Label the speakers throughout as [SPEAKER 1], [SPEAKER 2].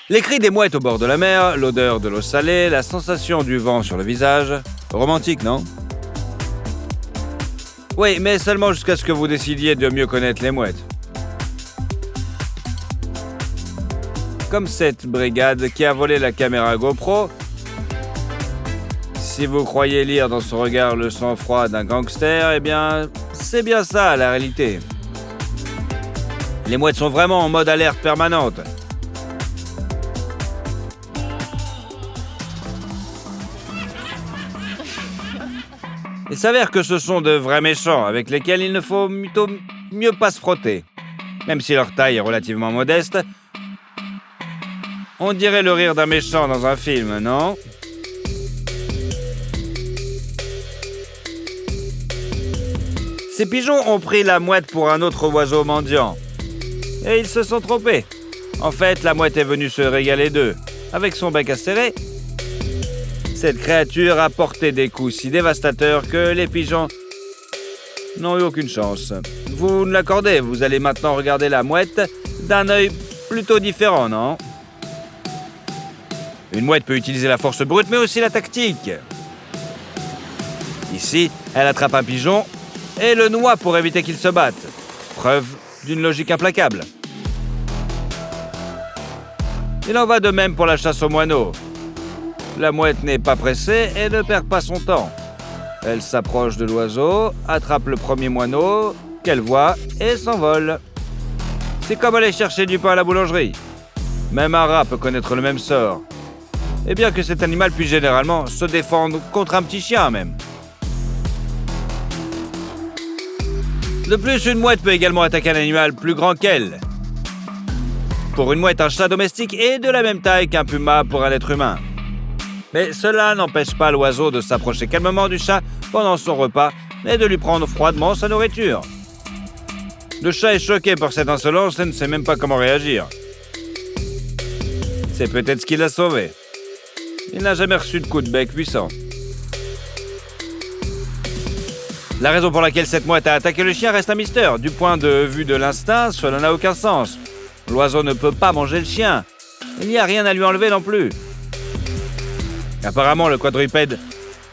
[SPEAKER 1] Les cris des mouettes au bord de la mer, l'odeur de l'eau salée, la sensation du vent sur le visage. Romantique, non? Oui, mais seulement jusqu'à ce que vous décidiez de mieux connaître les mouettes. Comme cette brigade qui a volé la caméra GoPro. Si vous croyez lire dans son regard le sang-froid d'un gangster, eh bien, c'est bien ça la réalité. Les mouettes sont vraiment en mode alerte permanente. Il s'avère que ce sont de vrais méchants avec lesquels il ne faut plutôt mieux pas se frotter. Même si leur taille est relativement modeste, on dirait le rire d'un méchant dans un film, non? Ces pigeons ont pris la mouette pour un autre oiseau mendiant. Et ils se sont trompés. En fait, la mouette est venue se régaler d'eux. Avec son bec acéré, cette créature a porté des coups si dévastateurs que les pigeons n'ont eu aucune chance. Vous ne l'accordez, vous allez maintenant regarder la mouette d'un œil plutôt différent, non? Une mouette peut utiliser la force brute, mais aussi la tactique. Ici, elle attrape un pigeon et le noie pour éviter qu'il se batte. Preuve d'une logique implacable. Il en va de même pour la chasse aux moineaux. La mouette n'est pas pressée et ne perd pas son temps. Elle s'approche de l'oiseau, attrape le premier moineau qu'elle voit et s'envole. C'est comme aller chercher du pain à la boulangerie. Même un rat peut connaître le même sort. Et bien que cet animal puisse généralement se défendre contre un petit chien même. De plus, une mouette peut également attaquer un animal plus grand qu'elle. Pour une mouette, un chat domestique est de la même taille qu'un puma pour un être humain. Mais cela n'empêche pas l'oiseau de s'approcher calmement du chat pendant son repas et de lui prendre froidement sa nourriture. Le chat est choqué par cette insolence et ne sait même pas comment réagir. C'est peut-être ce qui l'a sauvé. Il n'a jamais reçu de coup de bec puissant. La raison pour laquelle cette mouette a attaqué le chien reste un mystère. Du point de vue de l'instinct, cela n'a aucun sens. L'oiseau ne peut pas manger le chien. Il n'y a rien à lui enlever non plus. Apparemment, le quadrupède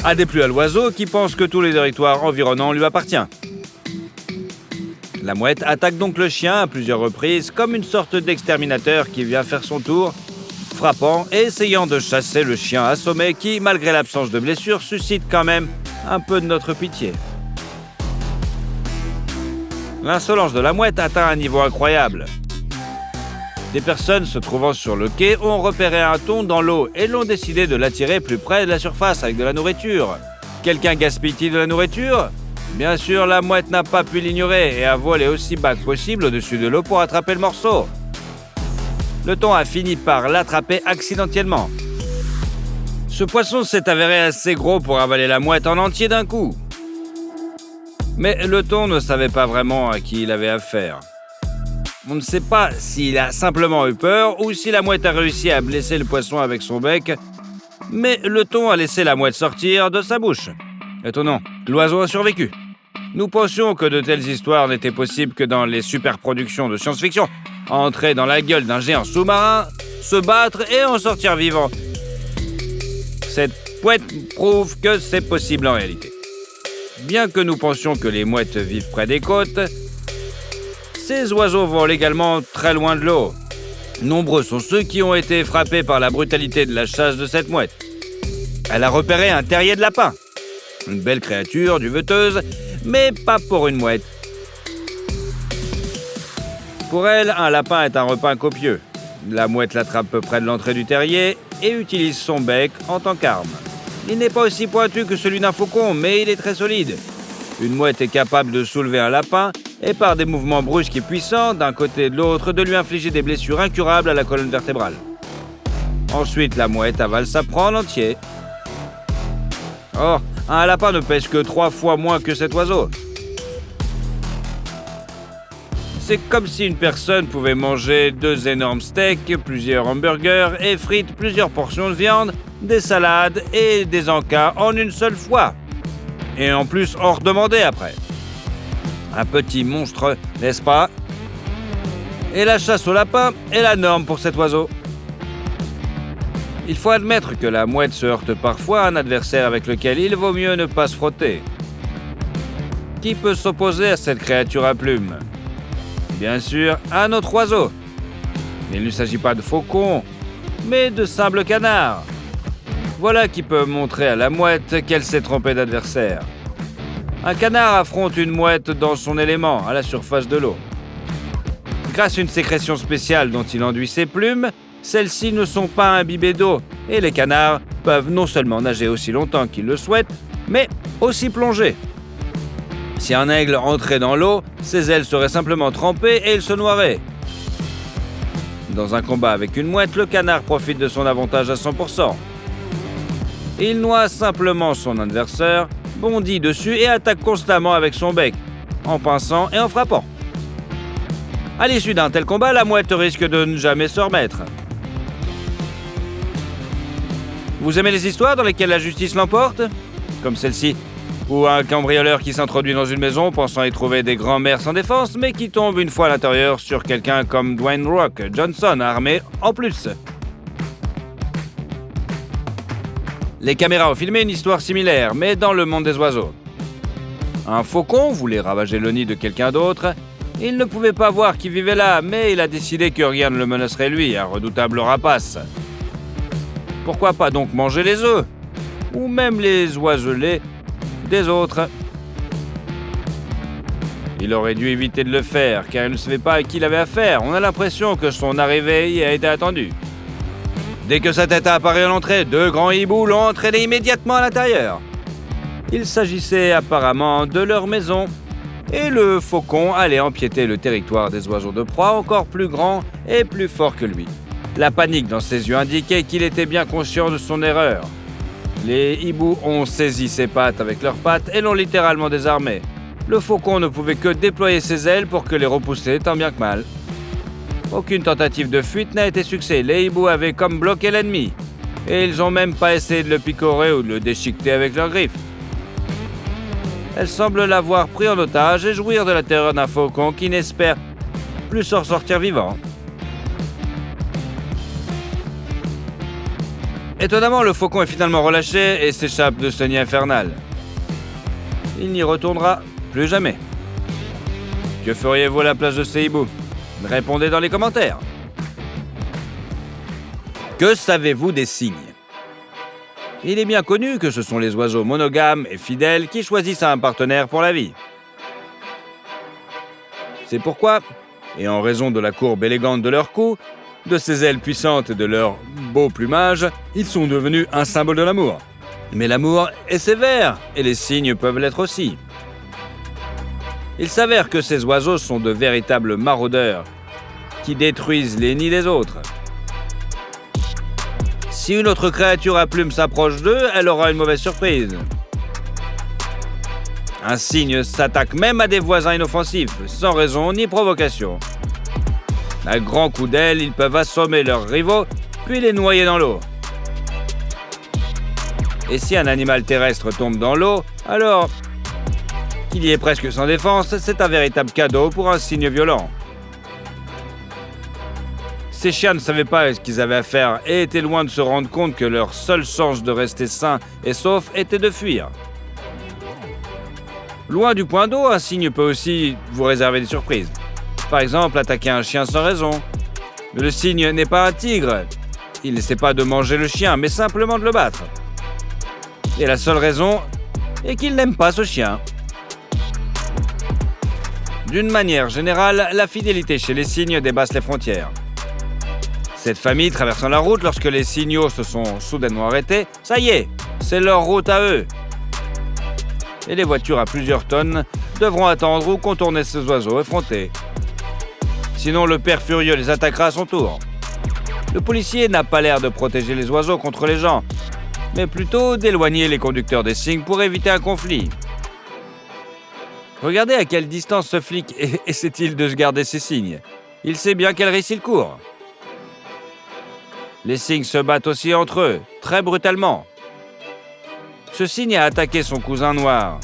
[SPEAKER 1] a déplu à l'oiseau qui pense que tous les territoires environnants lui appartiennent. La mouette attaque donc le chien à plusieurs reprises comme une sorte d'exterminateur qui vient faire son tour, frappant et essayant de chasser le chien assommé qui, malgré l'absence de blessure, suscite quand même un peu de notre pitié. L'insolence de la mouette atteint un niveau incroyable. Des personnes se trouvant sur le quai ont repéré un thon dans l'eau et l'ont décidé de l'attirer plus près de la surface avec de la nourriture. Quelqu'un gaspille-t-il de la nourriture? Bien sûr, la mouette n'a pas pu l'ignorer et a volé aussi bas que possible au-dessus de l'eau pour attraper le morceau. Le thon a fini par l'attraper accidentellement. Ce poisson s'est avéré assez gros pour avaler la mouette en entier d'un coup. Mais le thon ne savait pas vraiment à qui il avait affaire. On ne sait pas s'il a simplement eu peur ou si la mouette a réussi à blesser le poisson avec son bec, mais le thon a laissé la mouette sortir de sa bouche. Étonnant, l'oiseau a survécu. Nous pensions que de telles histoires n'étaient possibles que dans les superproductions de science-fiction. Entrer dans la gueule d'un géant sous-marin, se battre et en sortir vivant. Cette mouette prouve que c'est possible en réalité. Bien que nous pensions que les mouettes vivent près des côtes, ces oiseaux volent également très loin de l'eau. Nombreux sont ceux qui ont été frappés par la brutalité de la chasse de cette mouette. Elle a repéré un terrier de lapin. Une belle créature, duveteuse, mais pas pour une mouette. Pour elle, un lapin est un repas copieux. La mouette l'attrape près de l'entrée du terrier et utilise son bec en tant qu'arme. Il n'est pas aussi pointu que celui d'un faucon, mais il est très solide. Une mouette est capable de soulever un lapin et par des mouvements brusques et puissants, d'un côté et de l'autre, de lui infliger des blessures incurables à la colonne vertébrale. Ensuite, la mouette avale sa proie en entier. Or, un lapin ne pèse que 3 fois moins que cet oiseau. C'est comme si une personne pouvait manger 2 énormes steaks, plusieurs hamburgers et frites, plusieurs portions de viande, des salades et des encas en une seule fois. Et en plus, hors demandé après. Un petit monstre, n'est-ce pas? Et la chasse au lapin est la norme pour cet oiseau. Il faut admettre que la mouette se heurte parfois à un adversaire avec lequel il vaut mieux ne pas se frotter. Qui peut s'opposer à cette créature à plumes? Bien sûr, un autre oiseau. Il ne s'agit pas de faucon, mais de simple canard. Voilà qui peut montrer à la mouette qu'elle s'est trompée d'adversaire. Un canard affronte une mouette dans son élément, à la surface de l'eau. Grâce à une sécrétion spéciale dont il enduit ses plumes, celles-ci ne sont pas imbibées d'eau et les canards peuvent non seulement nager aussi longtemps qu'ils le souhaitent, mais aussi plonger. Si un aigle entrait dans l'eau, ses ailes seraient simplement trempées et il se noierait. Dans un combat avec une mouette, le canard profite de son avantage à 100%. Il noie simplement son adversaire, bondit dessus et attaque constamment avec son bec, en pinçant et en frappant. À l'issue d'un tel combat, la mouette risque de ne jamais se remettre. Vous aimez les histoires dans lesquelles la justice l'emporte? Comme celle-ci, où un cambrioleur qui s'introduit dans une maison pensant y trouver des grands-mères sans défense, mais qui tombe une fois à l'intérieur sur quelqu'un comme Dwayne Rock Johnson, armé en plus. Les caméras ont filmé une histoire similaire, mais dans le monde des oiseaux. Un faucon voulait ravager le nid de quelqu'un d'autre. Il ne pouvait pas voir qui vivait là, mais il a décidé que rien ne le menacerait lui, un redoutable rapace. Pourquoi pas donc manger les œufs? Ou même les oiselets des autres. Il aurait dû éviter de le faire, car il ne savait pas à qui il avait affaire. On a l'impression que son arrivée y a été attendue. Dès que sa tête a apparu à l'entrée, 2 grands hiboux l'ont entraîné immédiatement à l'intérieur. Il s'agissait apparemment de leur maison, et le faucon allait empiéter le territoire des oiseaux de proie encore plus grands et plus forts que lui. La panique dans ses yeux indiquait qu'il était bien conscient de son erreur. Les hiboux ont saisi ses pattes avec leurs pattes et l'ont littéralement désarmé. Le faucon ne pouvait que déployer ses ailes pour que les repousser tant bien que mal. Aucune tentative de fuite n'a été succès. Les hiboux avaient comme bloqué l'ennemi. Et ils n'ont même pas essayé de le picorer ou de le déchiqueter avec leurs griffes. Elles semblent l'avoir pris en otage et jouir de la terreur d'un faucon qui n'espère plus s'en sortir vivant. Étonnamment, le faucon est finalement relâché et s'échappe de ce nid infernal. Il n'y retournera plus jamais. Que feriez-vous à la place de ces hiboux? Répondez dans les commentaires. Que savez-vous des cygnes? Il est bien connu que ce sont les oiseaux monogames et fidèles qui choisissent un partenaire pour la vie. C'est pourquoi, et en raison de la courbe élégante de leur cou, de ses ailes puissantes et de leur beau plumage, ils sont devenus un symbole de l'amour. Mais l'amour est sévère, et les cygnes peuvent l'être aussi. Il s'avère que ces oiseaux sont de véritables maraudeurs, qui détruisent les nids des autres. Si une autre créature à plumes s'approche d'eux, elle aura une mauvaise surprise. Un cygne s'attaque même à des voisins inoffensifs, sans raison ni provocation. À grands coups d'aile, ils peuvent assommer leurs rivaux, puis les noyer dans l'eau. Et si un animal terrestre tombe dans l'eau, alors qu'il y est presque sans défense, c'est un véritable cadeau pour un cygne violent. Ces chiens ne savaient pas ce qu'ils avaient à faire et étaient loin de se rendre compte que leur seule chance de rester sain et sauf était de fuir. Loin du point d'eau, un cygne peut aussi vous réserver des surprises. Par exemple, attaquer un chien sans raison. Mais le cygne n'est pas un tigre. Il n'essaie pas de manger le chien, mais simplement de le battre. Et la seule raison est qu'il n'aime pas ce chien. D'une manière générale, la fidélité chez les cygnes dépasse les frontières. Cette famille traversant la route lorsque les signaux se sont soudainement arrêtés, ça y est, c'est leur route à eux. Et les voitures à plusieurs tonnes devront attendre ou contourner ces oiseaux effrontés. Sinon, le père furieux les attaquera à son tour. Le policier n'a pas l'air de protéger les oiseaux contre les gens, mais plutôt d'éloigner les conducteurs des cygnes pour éviter un conflit. Regardez à quelle distance ce flic essaie-t-il de se garder ses cygnes. Il sait bien quel risque il court. Les cygnes se battent aussi entre eux, très brutalement. Ce cygne a attaqué son cousin noir.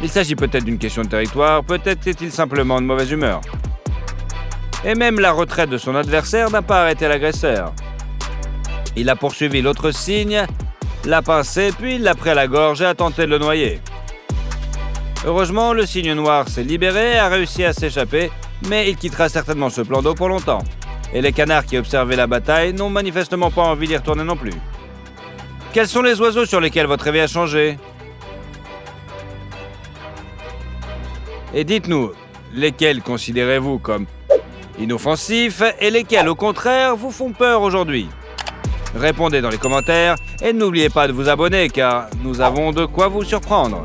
[SPEAKER 1] Il s'agit peut-être d'une question de territoire, peut-être est-il simplement de mauvaise humeur. Et même la retraite de son adversaire n'a pas arrêté l'agresseur. Il a poursuivi l'autre cygne, l'a pincé, puis il l'a pris à la gorge et a tenté de le noyer. Heureusement, le cygne noir s'est libéré et a réussi à s'échapper, mais il quittera certainement ce plan d'eau pour longtemps. Et les canards qui observaient la bataille n'ont manifestement pas envie d'y retourner non plus. Quels sont les oiseaux sur lesquels votre réveil a changé? Et dites-nous, lesquels considérez-vous comme inoffensifs et lesquels, au contraire, vous font peur aujourd'hui? Répondez dans les commentaires et n'oubliez pas de vous abonner car nous avons de quoi vous surprendre.